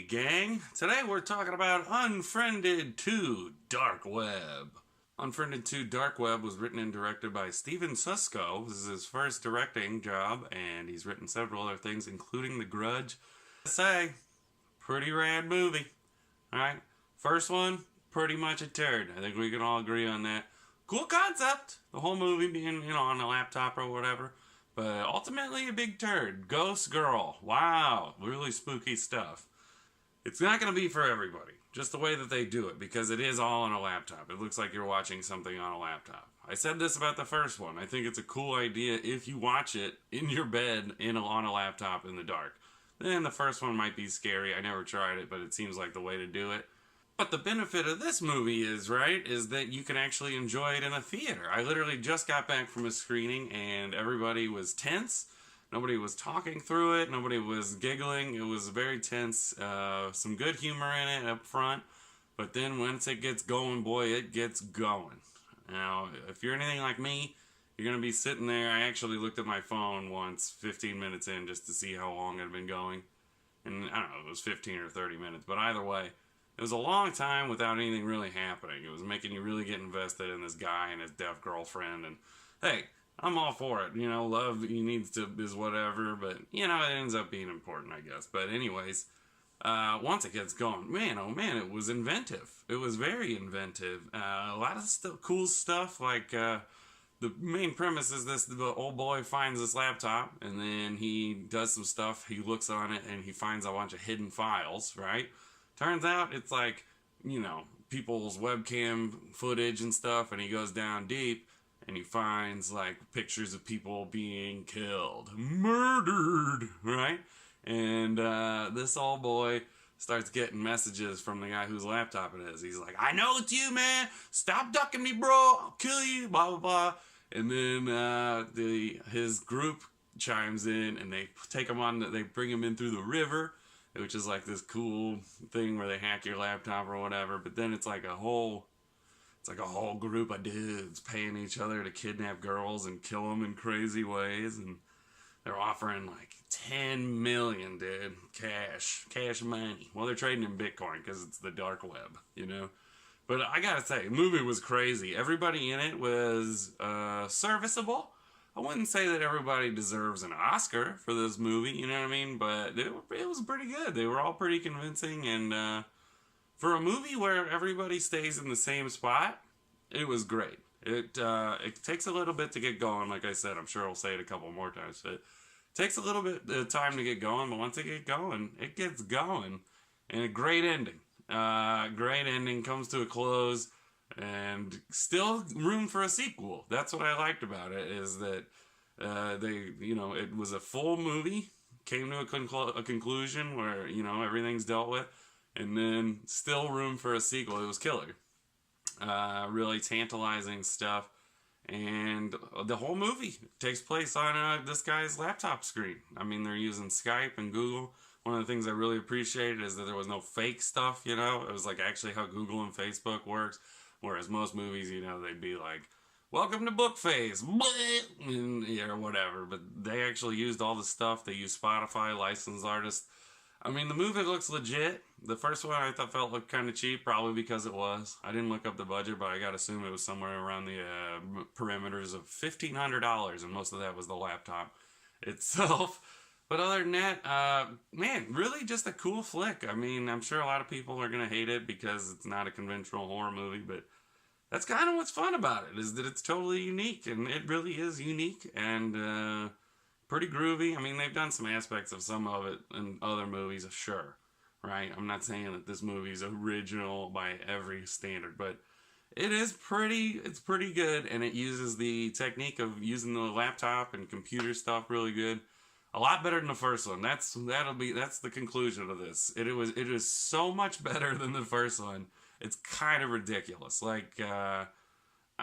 gang. Today we're talking about Unfriended 2 Dark Web. Unfriended 2 Dark Web was written and directed by Steven Susko. This is his first directing job, and he's written several other things, including The Grudge. Say, pretty rad movie. Alright, first one, pretty much a turd. I think we can all agree on that. Cool concept, the whole movie being, on a laptop or whatever. But ultimately a big turd. Ghost Girl. Wow. Really spooky stuff. It's not going to be for everybody. Just the way that they do it. Because it is all on a laptop. It looks like you're watching something on a laptop. I said this about the first one. I think it's a cool idea if you watch it in your bed on a laptop in the dark. Then the first one might be scary. I never tried it, but it seems like the way to do it. But the benefit of this movie is that you can actually enjoy it in a theater. I literally just got back from a screening and everybody was tense. Nobody was talking through it. Nobody was giggling. It was very tense. Some good humor in it up front. But then once it gets going, boy, it gets going. Now, if you're anything like me, you're going to be sitting there. I actually looked at my phone once, 15 minutes in, just to see how long it had been going. And I don't know, it was 15 or 30 minutes. But either way, it was a long time without anything really happening. It was making you really get invested in this guy and his deaf girlfriend. And hey, I'm all for it. Love he needs to is whatever. But, it ends up being important, I guess. But anyways, once it gets going, man, oh man, it was inventive. It was very inventive. A lot of cool stuff. Like the main premise is the old boy finds this laptop. And then he does some stuff. He looks on it and he finds a bunch of hidden files, right? Turns out it's like, people's webcam footage and stuff, and he goes down deep, and he finds, like, pictures of people being killed. Murdered! Right? And this old boy starts getting messages from the guy whose laptop it is. He's like, I know it's you, man! Stop ducking me, bro! I'll kill you! Blah, blah, blah. And then his group chimes in, and they take him on, they bring him in through the river, which is like this cool thing where they hack your laptop or whatever. But then it's like a whole group of dudes paying each other to kidnap girls and kill them in crazy ways. And they're offering like 10 million, dude, cash money. Well, they're trading in Bitcoin because it's the dark web, But I gotta say, the movie was crazy. Everybody in it was serviceable. I wouldn't say that everybody deserves an Oscar for this movie, you know what I mean? But it was pretty good. They were all pretty convincing, and for a movie where everybody stays in the same spot, it was great. It takes a little bit to get going, like I said. I'm sure I'll say it a couple more times, but it takes a little bit of time to get going, but once it gets going, it gets going. And a great ending. Great ending, comes to a close. And still room for a sequel. That's what I liked about it, is that it was a full movie, came to a conclusion where, everything's dealt with, and then still room for a sequel. It was killer. Really tantalizing stuff. And the whole movie takes place on this guy's laptop screen. I mean, they're using Skype and Google. One of the things I really appreciated is that there was no fake stuff, It was like actually how Google and Facebook works. Whereas most movies, they'd be like, welcome to book phase, or whatever. But they actually used all the stuff. They used Spotify, licensed artists. I mean, the movie looks legit. The first one I thought looked kind of cheap, probably because it was. I didn't look up the budget, but I gotta assume it was somewhere around the parameters of $1,500, and most of that was the laptop itself. But other than that, man, really just a cool flick. I mean, I'm sure a lot of people are going to hate it because it's not a conventional horror movie, but that's kind of what's fun about it, is that it's totally unique, and it really is unique, and pretty groovy. I mean, they've done some aspects of some of it in other movies, sure, right? I'm not saying that this movie's original by every standard, but it's pretty good, and it uses the technique of using the laptop and computer stuff really good. A lot better than the first one. That's the conclusion of this. It is so much better than the first one. It's kind of ridiculous. Like, I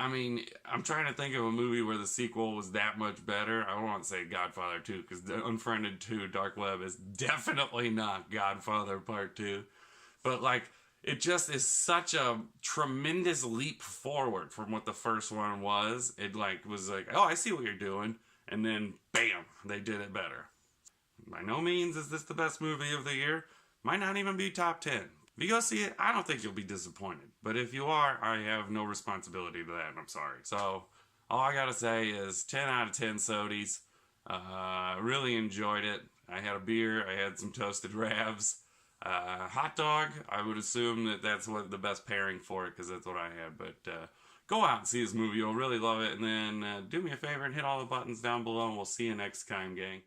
mean, I'm trying to think of a movie where the sequel was that much better. I don't want to say Godfather 2, because Unfriended 2 Dark Web is definitely not Godfather Part 2. But, like, it just is such a tremendous leap forward from what the first one was. It, was like, oh, I see what you're doing. And then, bam, they did it better. By no means is this the best movie of the year, Might not even be top 10. If you go see it, I don't think you'll be disappointed. But if you are, I have no responsibility to that, and I'm sorry. So, all I gotta say is 10 out of 10 sodies. Really enjoyed it. I had a beer, I had some toasted rabs. Hot dog, I would assume that that's what the best pairing for it, because that's what I had. But go out and see this movie. You'll really love it. And then do me a favor and hit all the buttons down below, and we'll see you next time, gang.